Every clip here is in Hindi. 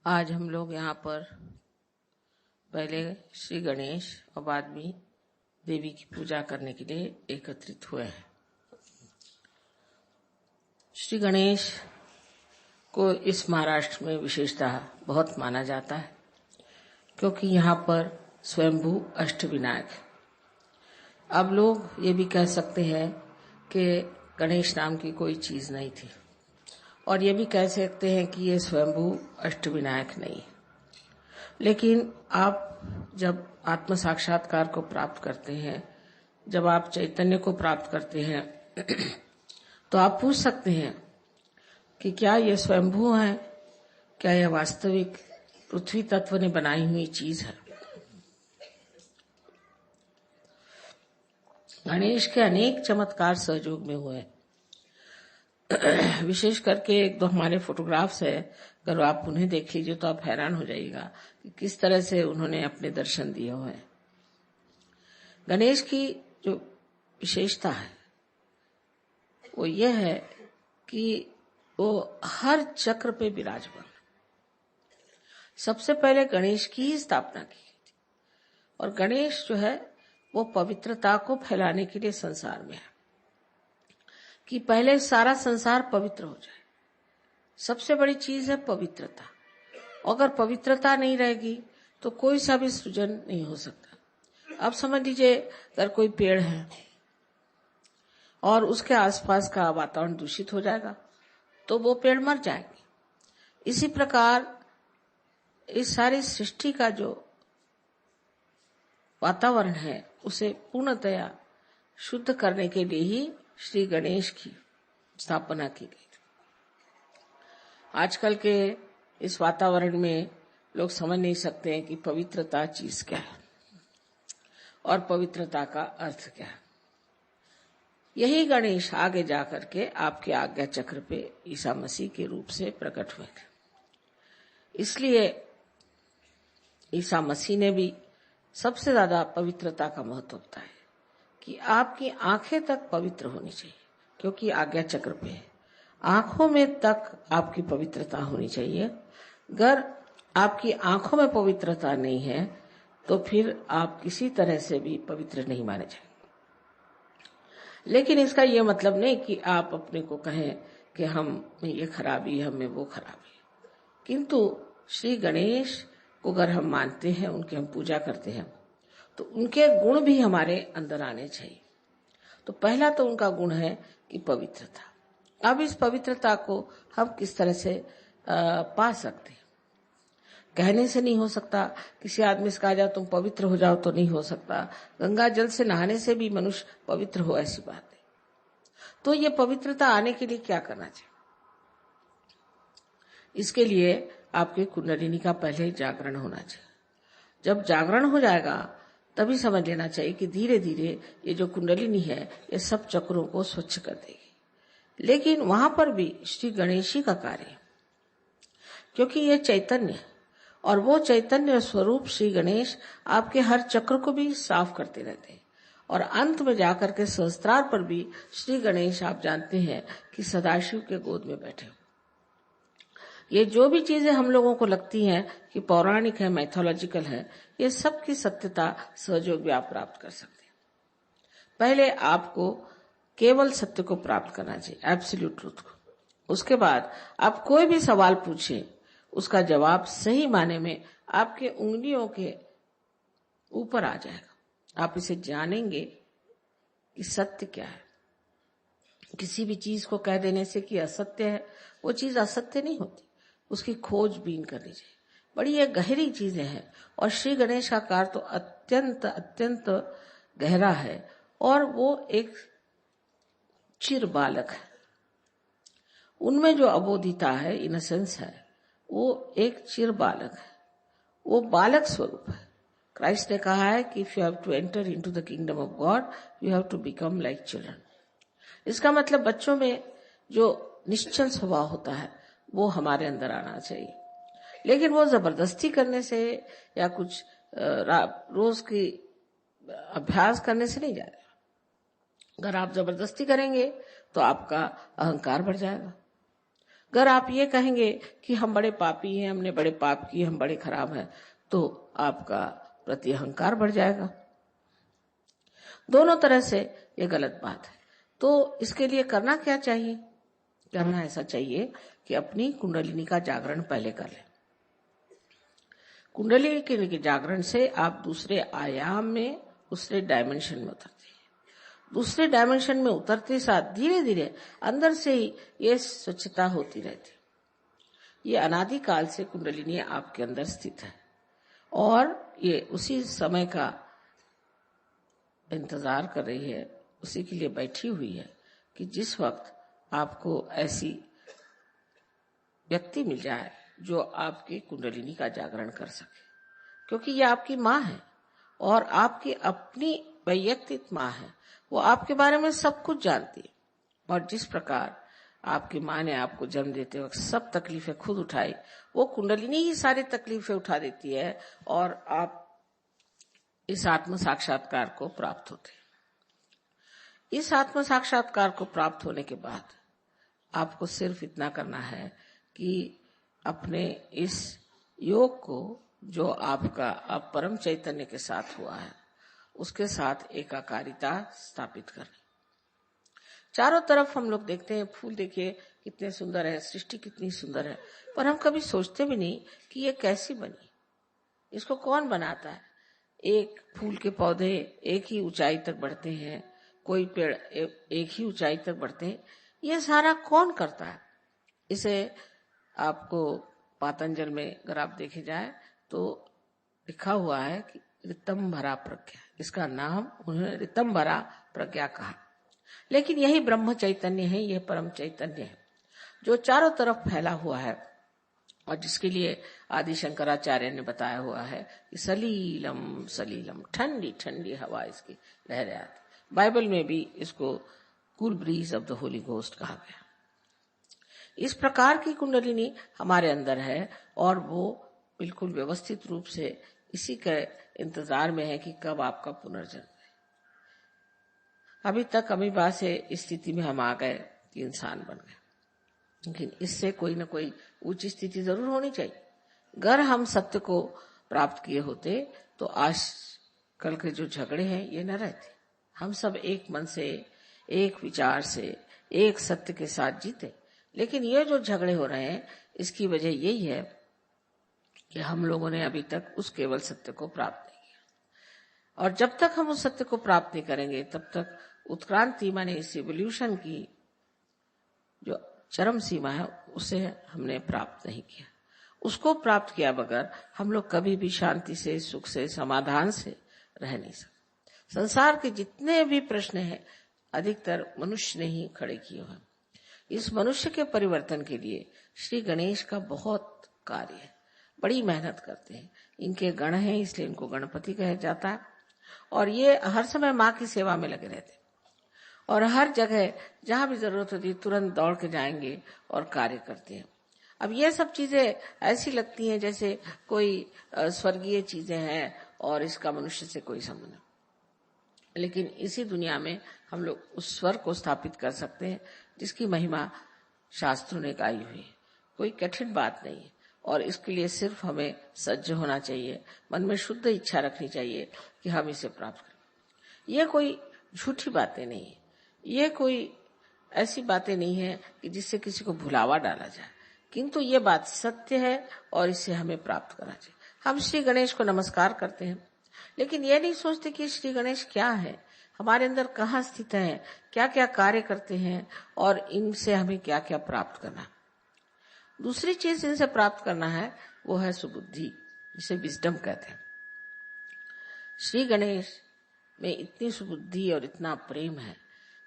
आज हम लोग यहाँ पर पहले श्री गणेश और बाद में देवी की पूजा करने के लिए एकत्रित हुए हैं। श्री गणेश को इस महाराष्ट्र में विशेषतः बहुत माना जाता है, क्योंकि यहाँ पर स्वयंभू अष्टविनायक है। अब लोग ये भी कह सकते हैं कि गणेश नाम की कोई चीज नहीं थी, और ये भी कह सकते हैं कि ये स्वयंभू अष्टविनायक नहीं है। लेकिन आप जब आत्म साक्षात्कार को प्राप्त करते हैं, जब आप चैतन्य को प्राप्त करते हैं, तो आप पूछ सकते हैं कि क्या ये स्वयंभू है, क्या यह वास्तविक पृथ्वी तत्व ने बनाई हुई चीज है। गणेश के अनेक चमत्कार सहयोग में हुए। विशेष करके एक दो हमारे फोटोग्राफ्स है, अगर आप उन्हें देख लीजिए तो आप हैरान हो जाइएगा कि किस तरह से उन्होंने अपने दर्शन दिए हुए हैं। गणेश की जो विशेषता है वो यह है कि वो हर चक्र पे विराजमान। सबसे पहले गणेश की ही स्थापना की गई थी, और गणेश जो है वो पवित्रता को फैलाने के लिए संसार में है, कि पहले सारा संसार पवित्र हो जाए। सबसे बड़ी चीज है पवित्रता। अगर पवित्रता नहीं रहेगी तो कोई सा भी सृजन नहीं हो सकता। अब समझ लीजिए, अगर कोई पेड़ है और उसके आसपास का वातावरण दूषित हो जाएगा तो वो पेड़ मर जाएंगे। इसी प्रकार इस सारी सृष्टि का जो वातावरण है उसे पूर्णतया शुद्ध करने के लिए ही श्री गणेश की स्थापना की गई। आजकल के इस वातावरण में लोग समझ नहीं सकते हैं कि पवित्रता चीज क्या है और पवित्रता का अर्थ क्या है। यही गणेश आगे जाकर के आपके आज्ञा चक्र पे ईसा मसीह के रूप से प्रकट हुए थे। इसलिए ईसा मसीह ने भी सबसे ज्यादा पवित्रता का महत्व होता है कि आपकी आंखें तक पवित्र होनी चाहिए, क्योंकि आज्ञा चक्र पे है। आंखों में तक आपकी पवित्रता होनी चाहिए। अगर आपकी आंखों में पवित्रता नहीं है तो फिर आप किसी तरह से भी पवित्र नहीं माने जाएंगे। लेकिन इसका यह मतलब नहीं कि आप अपने को कहें कि हम में ये खराबी है, हमें वो खराबी है। किंतु श्री गणेश को अगर हम मानते हैं, उनकी हम पूजा करते हैं, तो उनके गुण भी हमारे अंदर आने चाहिए। तो पहला तो उनका गुण है कि पवित्रता। अब इस पवित्रता को हम किस तरह से पा सकते हैं? कहने से नहीं हो सकता। किसी आदमी से कहा जाए तुम पवित्र हो जाओ तो नहीं हो सकता। गंगा जल से नहाने से भी मनुष्य पवित्र हो, ऐसी बात है। तो ये पवित्रता आने के लिए क्या करना चाहिए? इसके लिए आपके कुंडलिनी का पहले जागरण होना चाहिए। जब जागरण हो जाएगा तभी समझ लेना चाहिए कि धीरे धीरे ये जो कुंडलिनी है ये सब चक्रों को स्वच्छ कर देगी। लेकिन वहां पर भी श्री गणेश का कार्य है, क्योंकि ये चैतन्य है, और वो चैतन्य स्वरूप श्री गणेश आपके हर चक्र को भी साफ करते रहते हैं। और अंत में जाकर के सहस्त्रार पर भी श्री गणेश आप जानते हैं कि सदाशिव के गोद में बैठे हो। ये जो भी चीजें हम लोगों को लगती हैं कि पौराणिक है, मैथोलॉजिकल है, ये सब की सत्यता सहयोग भी आप प्राप्त कर सकते हैं। पहले आपको केवल सत्य को प्राप्त करना चाहिए, एब्सोल्यूट ट्रूथ को। उसके बाद आप कोई भी सवाल पूछे, उसका जवाब सही माने में आपके उंगलियों के ऊपर आ जाएगा। आप इसे जानेंगे कि सत्य क्या है। किसी भी चीज को कह देने से कि असत्य है, वो चीज असत्य नहीं होती। उसकी खोजबीन करनी चाहिए। बड़ी ये गहरी चीजें हैं, और श्री गणेश का कार्य तो अत्यंत अत्यंत गहरा है। और वो एक चिर बालक है। उनमें जो अबोधिता है, इनोसेंस है, वो एक चिर बालक है। वो बालक स्वरूप है। क्राइस्ट ने कहा है कि if you have to enter into the kingdom of God you have to become like children. इसका मतलब बच्चों में जो निश्चल स्वभाव होता है वो हमारे अंदर आना चाहिए। लेकिन वो जबरदस्ती करने से या कुछ रोज की अभ्यास करने से नहीं जाएगा। अगर आप जबरदस्ती करेंगे तो आपका अहंकार बढ़ जाएगा। अगर आप ये कहेंगे कि हम बड़े पापी हैं, हमने बड़े पाप किए, हम बड़े खराब हैं, तो आपका प्रति अहंकार बढ़ जाएगा। दोनों तरह से ये गलत बात है। तो इसके लिए करना क्या चाहिए? करना ऐसा चाहिए कि अपनी कुंडलिनी का जागरण पहले कर लें। कुंडलिनी के जागरण से आप दूसरे आयाम में, दूसरे डायमेंशन में उतरते हैं। दूसरे डायमेंशन में उतरते साथ धीरे धीरे अंदर से ही ये स्वच्छता होती रहती। ये अनादिकाल से कुंडलिनी आपके अंदर स्थित है और ये उसी समय का इंतजार कर रही है, उसी के लिए बैठी हुई है कि जिस वक्त आपको ऐसी व्यक्ति मिल जाए जो आपकी कुंडलिनी का जागरण कर सके, क्योंकि ये आपकी माँ है और आपकी अपनी वैयक्तिक माँ है। वो आपके बारे में सब कुछ जानती है और जिस प्रकार आपकी माँ ने आपको जन्म देते वक्त सब तकलीफें खुद उठाई, वो कुंडलिनी ही सारी तकलीफें उठा देती है और आप इस आत्म साक्षात्कार को प्राप्त होते हैं। इस आत्म साक्षात्कार को प्राप्त होने के बाद आपको सिर्फ इतना करना है कि अपने इस योग को जो आपका अब परम चैतन्य के साथ हुआ है, उसके साथ एकाकारिता स्थापित करनी। चारों तरफ हम लोग देखते हैं, फूल देखिए कितने सुंदर है, सृष्टि कितनी सुंदर है, पर हम कभी सोचते भी नहीं कि ये कैसी बनी, इसको कौन बनाता है। एक फूल के पौधे एक ही ऊंचाई तक बढ़ते हैं, कोई पेड़ एक ही ऊंचाई तक बढ़ते हैं, ये सारा कौन करता है? इसे आपको पातंजल में अगर आप देखे जाए तो लिखा हुआ है कि ऋतंभरा प्रज्ञा, इसका नाम उन्होंने ऋतंभरा प्रज्ञा कहा। लेकिन यही ब्रह्म चैतन्य है, यह परम चैतन्य है जो चारों तरफ फैला हुआ है और जिसके लिए आदि शंकराचार्य ने बताया हुआ है कि सलीलम सलीलम, ठंडी ठंडी हवा इसकी लहरें आती। बाइबल में भी इसको cool bridge of the Holi ghost कहा गया। इस प्रकार की कुंडलिनी हमारे अंदर है और वो बिल्कुल व्यवस्थित रूप से इसी के इंतजार में है कि कब आपका पुनर्जन्म है। अभी तक अमीबा से इस स्थिति में हम आ गए कि इंसान बन गए, लेकिन इससे कोई न कोई उच्च स्थिति जरूर होनी चाहिए। अगर हम सत्य को प्राप्त किए होते तो आज कल के जो झगड़े हैं ये न रहते। हम सब एक मन से, एक विचार से, एक सत्य के साथ जीते। लेकिन ये जो झगड़े हो रहे हैं इसकी वजह यही है कि हम लोगों ने अभी तक उस केवल सत्य को प्राप्त नहीं किया, और जब तक हम उस सत्य को प्राप्त नहीं करेंगे तब तक उत्क्रांति माने इस इवोल्यूशन की जो चरम सीमा है उसे हमने प्राप्त नहीं किया। उसको प्राप्त किया बगैर हम लोग कभी भी शांति से, सुख से, समाधान से रह नहीं सकते। संसार के जितने भी प्रश्न हैं अधिकतर मनुष्य ने ही खड़े किए हैं। इस मनुष्य के परिवर्तन के लिए श्री गणेश का बहुत कार्य है, बड़ी मेहनत करते हैं। इनके गण हैं इसलिए इनको गणपति कहा जाता है और ये हर समय माँ की सेवा में लगे रहते हैं और हर जगह जहां भी जरूरत होती है तुरंत दौड़ के जाएंगे और कार्य करते हैं। अब ये सब चीजें ऐसी लगती हैं जैसे कोई स्वर्गीय चीजें हैं और इसका मनुष्य से कोई संबंध, लेकिन इसी दुनिया में हम लोग उस स्वर को स्थापित कर सकते हैं जिसकी महिमा शास्त्रों ने गाई हुई है। कोई कठिन बात नहीं है और इसके लिए सिर्फ हमें सज्ज होना चाहिए, मन में शुद्ध इच्छा रखनी चाहिए कि हम इसे प्राप्त करें। ये कोई झूठी बातें नहीं है, ये कोई ऐसी बातें नहीं है कि जिससे किसी को भुलावा डाला जाए, किंतु ये बात सत्य है और इसे हमें प्राप्त करना चाहिए। हम श्री गणेश को नमस्कार करते हैं लेकिन ये नहीं सोचते कि श्री गणेश क्या है, हमारे अंदर कहाँ स्थित है, क्या क्या कार्य करते हैं और इनसे हमें क्या क्या प्राप्त करना। दूसरी चीज इनसे प्राप्त करना है वो है सुबुद्धि, जिसे विजडम कहते हैं। श्री गणेश में इतनी सुबुद्धि और इतना प्रेम है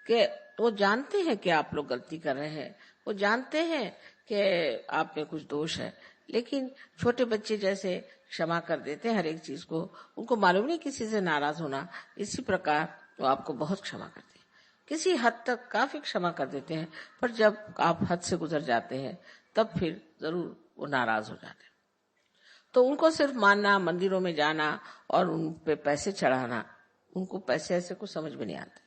कि वो जानते हैं कि आप लोग गलती कर रहे हैं, वो जानते हैं कि आप में कुछ दोष है, लेकिन छोटे बच्चे जैसे क्षमा कर देते हैं हर एक चीज को। उनको मालूम नहीं किसी से नाराज होना, इसी प्रकार वो आपको बहुत क्षमा करते हैं, किसी हद तक काफी क्षमा कर देते हैं, पर जब आप हद से गुजर जाते हैं तब फिर जरूर वो नाराज हो जाते हैं। तो उनको सिर्फ मानना, मंदिरों में जाना और उन पे पैसे चढ़ाना, उनको पैसे ऐसे कुछ समझ में नहीं आते।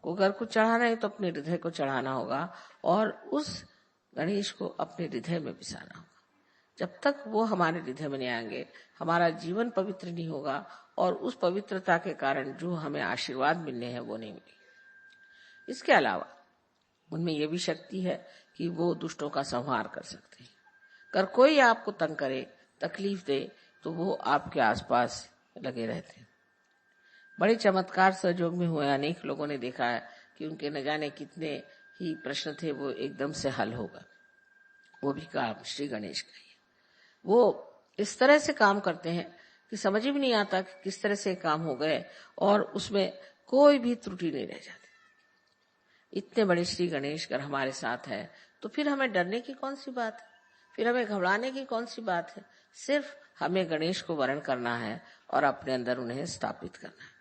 को अगर कुछ चढ़ाना है तो अपने हृदय को चढ़ाना होगा और उस गणेश को अपने हृदय में बिसाना होगा। जब तक वो हमारे हृदय में नहीं आएंगे, हमारा जीवन पवित्र नहीं होगा और उस पवित्रता के कारण जो हमें आशीर्वाद मिलने हैं वो नहीं मिलेंगे। इसके अलावा उनमें यह भी शक्ति है कि वो दुष्टों का संहार कर सकते हैं। अगर कोई आपको तंग करे, तकलीफ दे, तो वो आपके आसपास लगे रहते हैं। बड़े चमत्कार सहयोग में हुए, अनेक लोगों ने देखा है कि उनके न जाने कितने ही प्रश्न थे वो एकदम से हल होगा। वो भी काम श्री गणेश का ही है। वो इस तरह से काम करते हैं कि समझ भी नहीं आता कि किस तरह से काम हो गए और उसमें कोई भी त्रुटि नहीं रह जाती। इतने बड़े श्री गणेश अगर हमारे साथ है तो फिर हमें डरने की कौन सी बात है, फिर हमें घबराने की कौन सी बात है। सिर्फ हमें गणेश को वरण करना है और अपने अंदर उन्हें स्थापित करना है।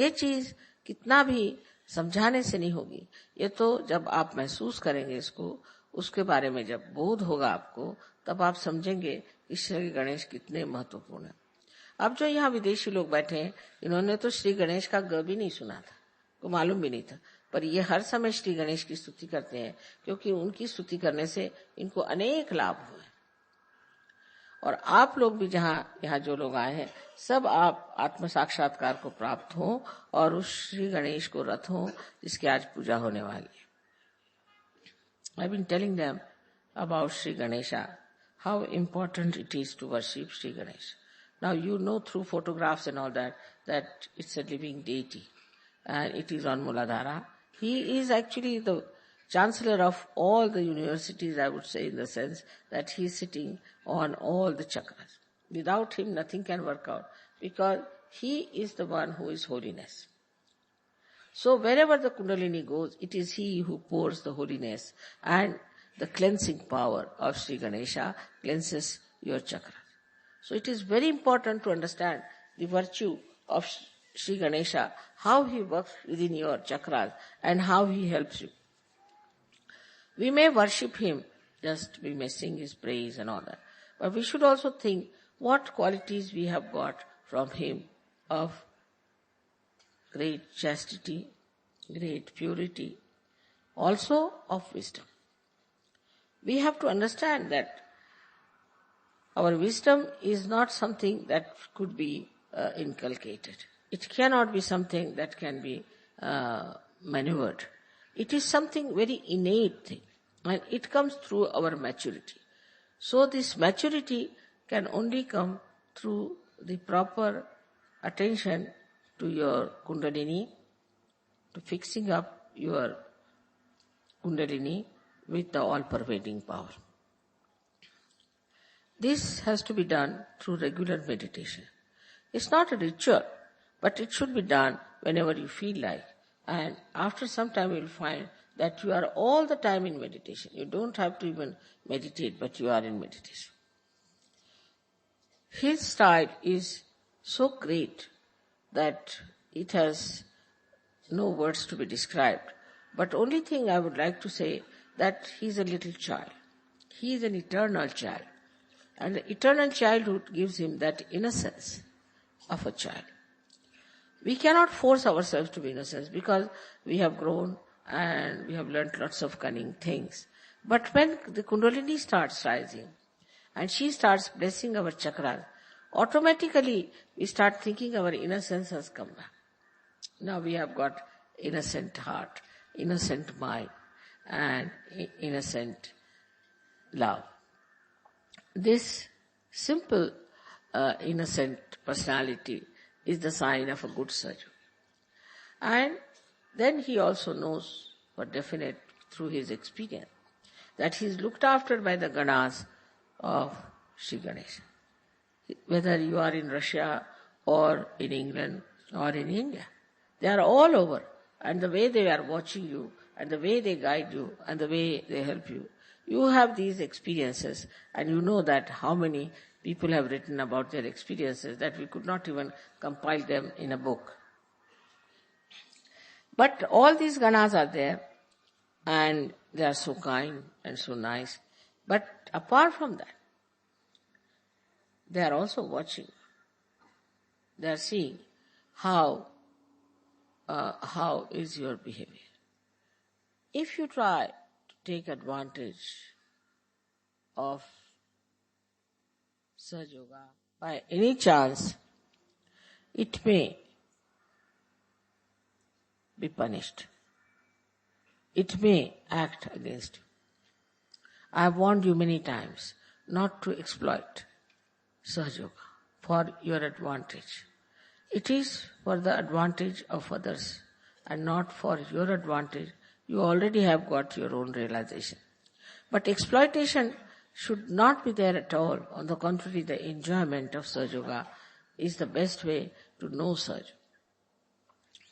ये चीज कितना भी समझाने से नहीं होगी, ये तो जब आप महसूस करेंगे इसको, उसके बारे में जब बोध होगा आपको, तब आप समझेंगे कि श्री गणेश कितने महत्वपूर्ण है। अब जो यहाँ विदेशी लोग बैठे हैं, इन्होंने तो श्री गणेश का ग भी नहीं सुना था, को मालूम भी नहीं था, पर ये हर समय श्री गणेश की स्तुति करते हैं क्योंकि उनकी स्तुति करने से इनको अनेक लाभ हुए। और आप लोग भी यहाँ जो लोग आए हैं, सब आप आत्म साक्षात्कार को प्राप्त हो और उस श्री गणेश को रथ हो जिसकी आज पूजा होने वाली है। I've been telling them about Sri Ganesha, how important it is to worship Sri Ganesha. Now you know through photographs and all that it's a living deity and it is on Muladhara. He is actually the chancellor of all the universities, I would say, in the sense that he is sitting on all the chakras. Without him, nothing can work out because he is the one who is holiness. So wherever the Kundalini goes, it is he who pours the holiness, and the cleansing power of Sri Ganesha cleanses your chakras. So it is very important to understand the virtue of Sri Ganesha, how he works within your chakras and how he helps you. We may worship him, just we may sing his praise and all that, but we should also think what qualities we have got from him of great chastity, great purity, also of wisdom. We have to understand that our wisdom is not something that could be inculcated. It cannot be something that can be maneuvered. It is something very innate thing, and it comes through our maturity. So this maturity can only come through the proper attention to your Kundalini, to fixing up your Kundalini with the all-pervading power. This has to be done through regular meditation. It's not a ritual, but it should be done whenever you feel like. And after some time you'll find that you are all the time in meditation. You don't have to even meditate, but you are in meditation. His style is so great that it has no words to be described. But only thing I would like to say that he is a little child. He is an eternal child. And the eternal childhood gives him that innocence of a child. We cannot force ourselves to be innocent because we have grown and we have learnt lots of cunning things. But when the Kundalini starts rising and she starts blessing our chakras, automatically we start thinking our innocence has come back. Now we have got innocent heart, innocent mind, and innocent love. This simple, innocent personality is the sign of a good surgeon. And then he also knows for definite through his experience that he is looked after by the Ganas of Sri Ganesha. Whether you are in Russia or in England or in India, they are all over. And the way they are watching you and the way they guide you and the way they help you, you have these experiences and you know that how many people have written about their experiences that we could not even compile them in a book. But all these Ganas are there and they are so kind and so nice. But apart from that, they are also watching. They are seeing how is your behavior. If you try take advantage of Sahaja Yoga, by any chance, it may be punished. It may act against you. I have warned you many times not to exploit Sahaja Yoga for your advantage. It is for the advantage of others and not for your advantage. You already have got your own realization. But exploitation should not be there at all. On the contrary, the enjoyment of Sahaja Yoga is the best way to know Sahaja.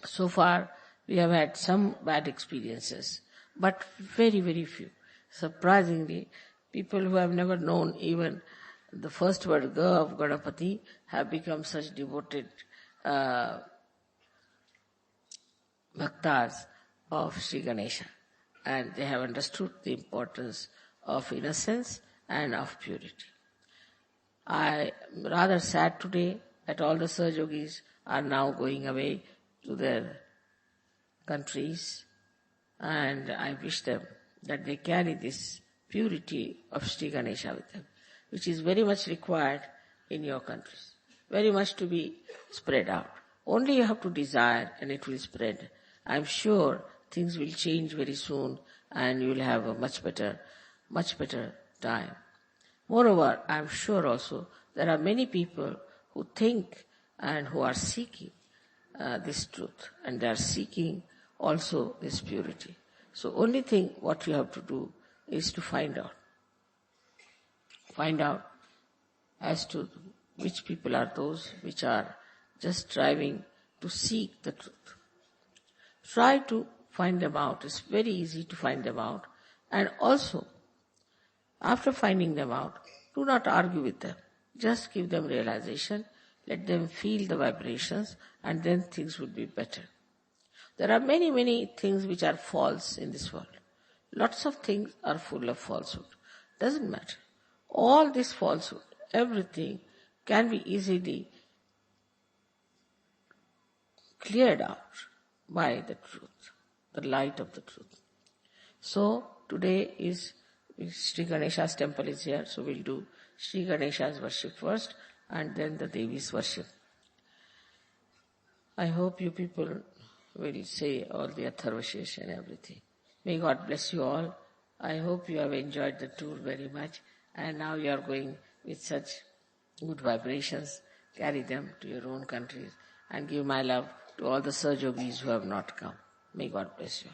So far, we have had some bad experiences, but very, very few. Surprisingly, people who have never known even the first word Ga of Ganapati have become such devoted bhaktas of Sri Ganesha, and they have understood the importance of innocence and of purity. I am rather sad today that all the Sahaja Yogis are now going away to their countries, and I wish them that they carry this purity of Sri Ganesha with them, which is very much required in your countries, very much to be spread out. Only you have to desire and it will spread. I am sure things will change very soon and you will have a much better time. Moreover, I am sure also there are many people who think and who are seeking this truth, and they are seeking also this purity. So only thing what you have to do is to find out. Find out as to which people are those which are just striving to seek the truth. Try to find them out. It's very easy to find them out. And also, after finding them out, do not argue with them. Just give them realization, let them feel the vibrations, and then things would be better. There are many, many things which are false in this world. Lots of things are full of falsehood. Doesn't matter. All this falsehood, everything can be easily cleared out by the truth, the light of the truth. So today is Sri Ganesha's temple is here, so we'll do Sri Ganesha's worship first and then the Devi's worship. I hope you people will say all the Atharvashesh and everything. May God bless you all. I hope you have enjoyed the tour very much, and now you are going with such good vibrations. Carry them to your own countries and give my love to all the Sahaja Yogis who have not come. May God bless you.